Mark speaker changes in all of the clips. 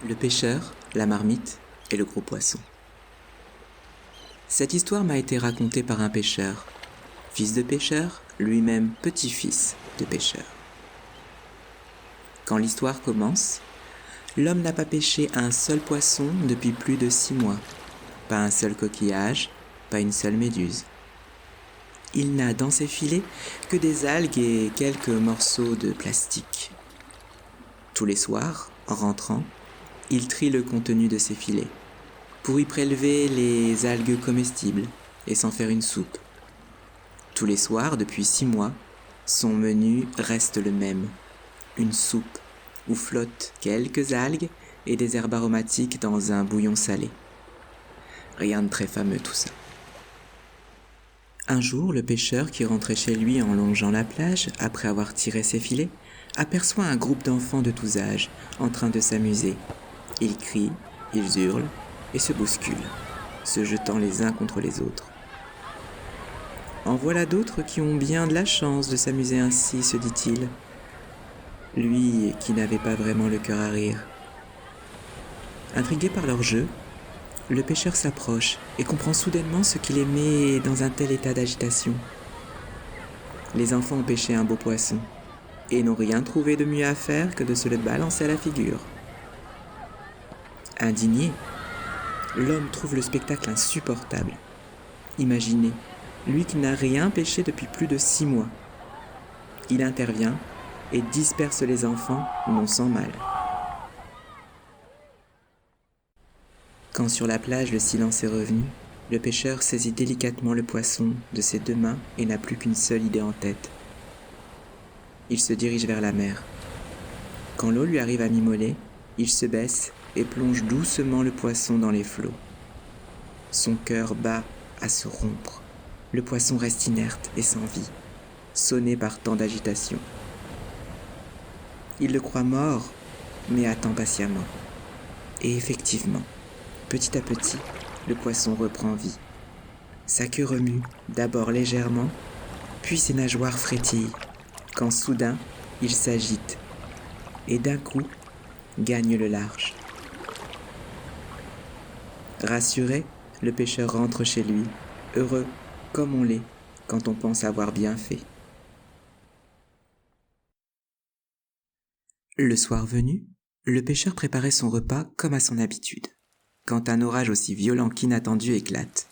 Speaker 1: Le pêcheur, la marmite et le gros poisson. Cette histoire m'a été racontée par un pêcheur, fils de pêcheur, lui-même petit-fils de pêcheur. Quand l'histoire commence, l'homme n'a pas pêché un seul poisson depuis plus de 6 mois, pas un seul coquillage, pas une seule méduse. Il n'a dans ses filets que des algues et quelques morceaux de plastique. Tous les soirs, en rentrant, il trie le contenu de ses filets pour y prélever les algues comestibles et s'en faire une soupe. Tous les soirs, depuis 6 mois, son menu reste le même. Une soupe où flottent quelques algues et des herbes aromatiques dans un bouillon salé. Rien de très fameux tout ça. Un jour, le pêcheur qui rentrait chez lui en longeant la plage, après avoir tiré ses filets, aperçoit un groupe d'enfants de tous âges en train de s'amuser. Ils crient, ils hurlent et se bousculent, se jetant les uns contre les autres. En voilà d'autres qui ont bien de la chance de s'amuser ainsi, se dit-il. Lui qui n'avait pas vraiment le cœur à rire. Intrigué par leur jeu, le pêcheur s'approche et comprend soudainement ce qui les met dans un tel état d'agitation. Les enfants ont pêché un beau poisson et n'ont rien trouvé de mieux à faire que de se le balancer à la figure. Indigné, l'homme trouve le spectacle insupportable. Imaginez, lui qui n'a rien pêché depuis plus de 6 mois. Il intervient et disperse les enfants, non sans mal. Quand sur la plage le silence est revenu, le pêcheur saisit délicatement le poisson de ses 2 mains et n'a plus qu'une seule idée en tête. Il se dirige vers la mer. Quand l'eau lui arrive à mi-mollet, il se baisse et plonge doucement le poisson dans les flots. Son cœur bat à se rompre. Le poisson reste inerte et sans vie, sonné par tant d'agitation. Il le croit mort, mais attend patiemment. Et effectivement, petit à petit, le poisson reprend vie. Sa queue remue, d'abord légèrement, puis ses nageoires frétillent, quand soudain, il s'agite, et d'un coup, gagne le large. Rassuré, le pêcheur rentre chez lui, heureux comme on l'est quand on pense avoir bien fait. Le soir venu, le pêcheur préparait son repas comme à son habitude, quand un orage aussi violent qu'inattendu éclate.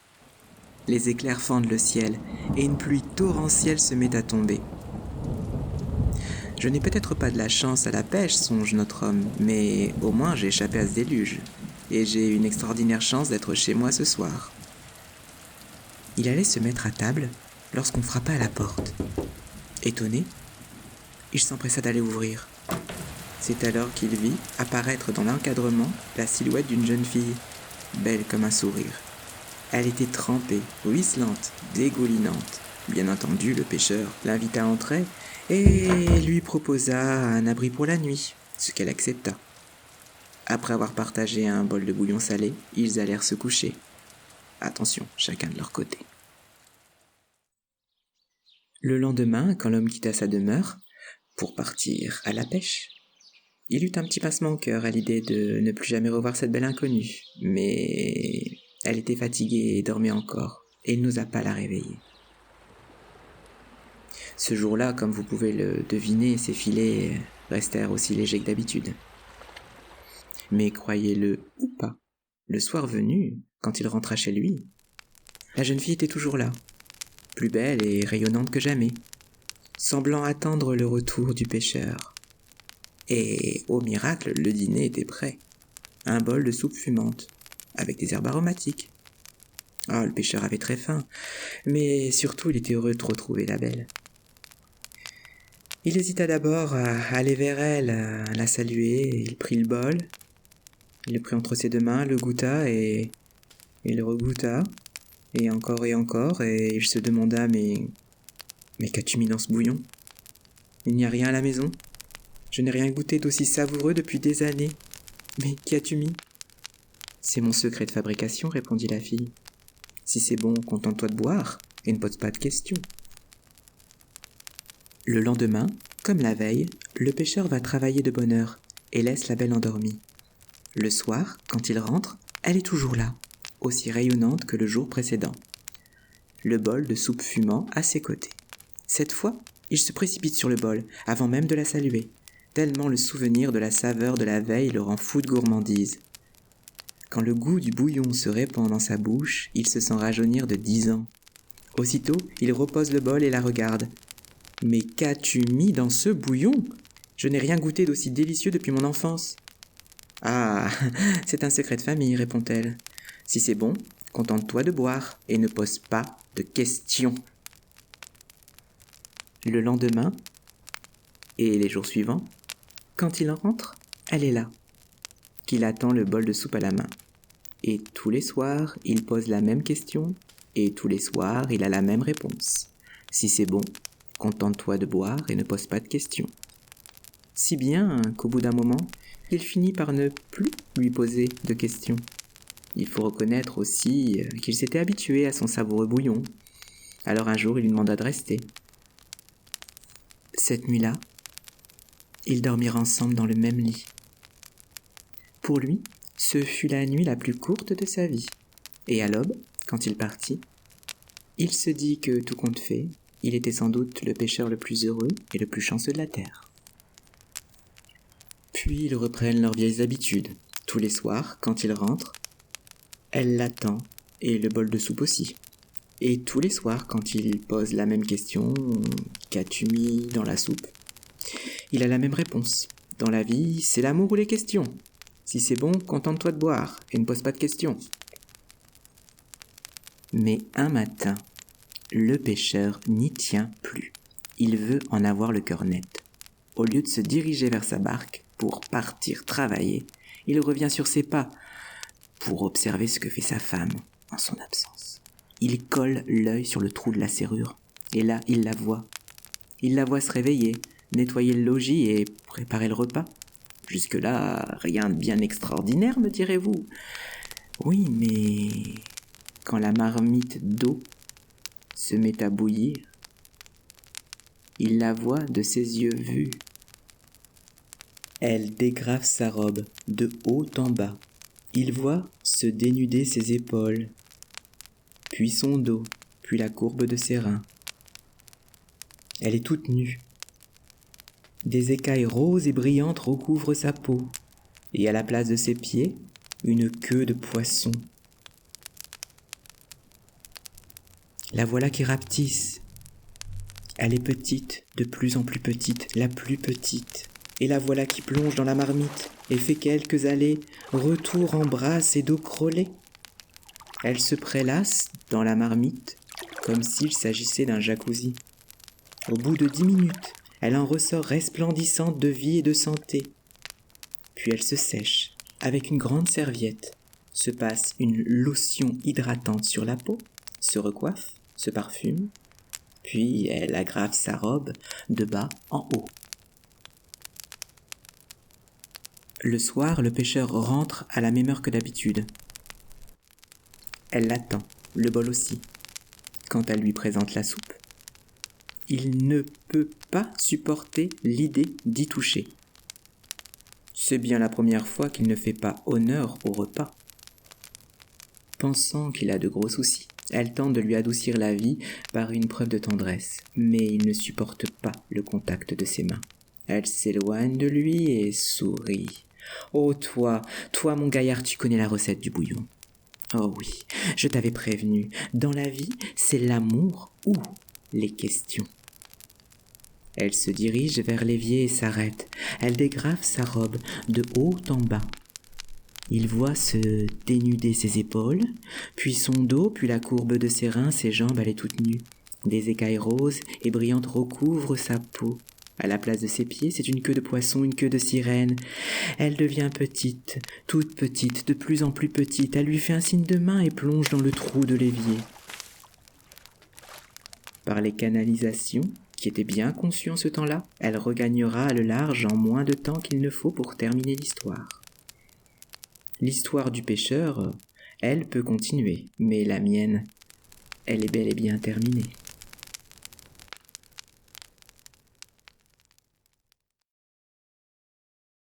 Speaker 1: Les éclairs fendent le ciel et une pluie torrentielle se met à tomber. Je n'ai peut-être pas de la chance à la pêche, songe notre homme, mais au moins j'ai échappé à ce déluge, et j'ai une extraordinaire chance d'être chez moi ce soir. Il allait se mettre à table lorsqu'on frappa à la porte. Étonné, il s'empressa d'aller ouvrir. C'est alors qu'il vit apparaître dans l'encadrement la silhouette d'une jeune fille, belle comme un sourire. Elle était trempée, ruisselante, dégoulinante. Bien entendu, le pêcheur l'invita à entrer et lui proposa un abri pour la nuit, ce qu'elle accepta. Après avoir partagé un bol de bouillon salé, ils allèrent se coucher. Attention, chacun de leur côté. Le lendemain, quand l'homme quitta sa demeure pour partir à la pêche, il eut un petit pincement au cœur à l'idée de ne plus jamais revoir cette belle inconnue, mais elle était fatiguée et dormait encore, et il n'osa pas la réveiller. Ce jour-là, comme vous pouvez le deviner, ses filets restèrent aussi légers que d'habitude. Mais croyez-le ou pas, le soir venu, quand il rentra chez lui, la jeune fille était toujours là, plus belle et rayonnante que jamais, semblant attendre le retour du pêcheur. Et, au miracle, le dîner était prêt. Un bol de soupe fumante, avec des herbes aromatiques. Ah, le pêcheur avait très faim, mais surtout il était heureux de retrouver la belle. Il hésita d'abord à aller vers elle, à la saluer. Il prit le bol, il le prit entre ses 2 mains, le goûta et le regoûta, et encore, et il se demanda mais qu'as-tu mis dans ce bouillon? Il n'y a rien à la maison? Je n'ai rien goûté d'aussi savoureux depuis des années. Mais qu'y as-tu mis? C'est mon secret de fabrication, répondit la fille. Si c'est bon, contente-toi de boire, et ne pose pas de questions. Le lendemain, comme la veille, le pêcheur va travailler de bonne heure et laisse la belle endormie. Le soir, quand il rentre, elle est toujours là, aussi rayonnante que le jour précédent. Le bol de soupe fumant à ses côtés. Cette fois, il se précipite sur le bol, avant même de la saluer, tellement le souvenir de la saveur de la veille le rend fou de gourmandise. Quand le goût du bouillon se répand dans sa bouche, il se sent rajeunir de 10 ans. Aussitôt, il repose le bol et la regarde. « Mais qu'as-tu mis dans ce bouillon ? Je n'ai rien goûté d'aussi délicieux depuis mon enfance. »« Ah, c'est un secret de famille, répond-elle. Si c'est bon, contente-toi de boire et ne pose pas de questions. » Le lendemain, et les jours suivants, quand il rentre, elle est là, qu'il attend le bol de soupe à la main. Et tous les soirs, il pose la même question, et tous les soirs, il a la même réponse. Si c'est bon, contente-toi de boire et ne pose pas de questions. Si bien qu'au bout d'un moment, il finit par ne plus lui poser de questions. Il faut reconnaître aussi qu'il s'était habitué à son savoureux bouillon. Alors un jour, il lui demanda de rester. Cette nuit-là, ils dormirent ensemble dans le même lit. Pour lui, ce fut la nuit la plus courte de sa vie. Et à l'aube, quand il partit, il se dit que, tout compte fait, il était sans doute le pêcheur le plus heureux et le plus chanceux de la terre. Puis ils reprennent leurs vieilles habitudes. Tous les soirs, quand il rentre, elle l'attend, et le bol de soupe aussi. Et tous les soirs, quand il pose la même question, « Qu'as-tu mis dans la soupe ?» il a la même réponse. Dans la vie, c'est l'amour ou les questions. Si c'est bon, contente-toi de boire et ne pose pas de questions. Mais un matin, le pêcheur n'y tient plus. Il veut en avoir le cœur net. Au lieu de se diriger vers sa barque pour partir travailler, il revient sur ses pas pour observer ce que fait sa femme en son absence. Il colle l'œil sur le trou de la serrure et là, il la voit. Il la voit se réveiller, nettoyer le logis et préparer le repas. Jusque-là, rien de bien extraordinaire, me direz-vous. Oui, mais quand la marmite d'eau se met à bouillir, il la voit de ses yeux vus. Elle dégrafe sa robe de haut en bas. Il voit se dénuder ses épaules, puis son dos, puis la courbe de ses reins. Elle est toute nue. Des écailles roses et brillantes recouvrent sa peau, et à la place de ses pieds, une queue de poisson. La voilà qui rapetisse. Elle est petite, de plus en plus petite, la plus petite. Et la voilà qui plonge dans la marmite et fait quelques allées, retour en brasse et dos crôlé. Elle se prélasse dans la marmite comme s'il s'agissait d'un jacuzzi. Au bout de 10 minutes, elle en ressort resplendissante de vie et de santé. Puis elle se sèche avec une grande serviette, se passe une lotion hydratante sur la peau, se recoiffe, se parfume, puis elle agrafe sa robe de bas en haut. Le soir, le pêcheur rentre à la même heure que d'habitude. Elle l'attend, le bol aussi, quand elle lui présente la soupe. Il ne peut pas supporter l'idée d'y toucher. C'est bien la première fois qu'il ne fait pas honneur au repas. Pensant qu'il a de gros soucis, elle tente de lui adoucir la vie par une preuve de tendresse, mais il ne supporte pas le contact de ses mains. Elle s'éloigne de lui et sourit. « Oh toi mon gaillard, tu connais la recette du bouillon. Oh oui, je t'avais prévenu, dans la vie, c'est l'amour ou les questions. » Elle se dirige vers l'évier et s'arrête. Elle dégrafe sa robe de haut en bas. Il voit se dénuder ses épaules, puis son dos, puis la courbe de ses reins, ses jambes, elle est toute nue. Des écailles roses et brillantes recouvrent sa peau. À la place de ses pieds, c'est une queue de poisson, une queue de sirène. Elle devient petite, toute petite, de plus en plus petite. Elle lui fait un signe de main et plonge dans le trou de l'évier. Par les canalisations, qui étaient bien conçues en ce temps-là, elle regagnera le large en moins de temps qu'il ne faut pour terminer l'histoire. L'histoire du pêcheur, elle peut continuer, mais la mienne, elle est bel et bien terminée.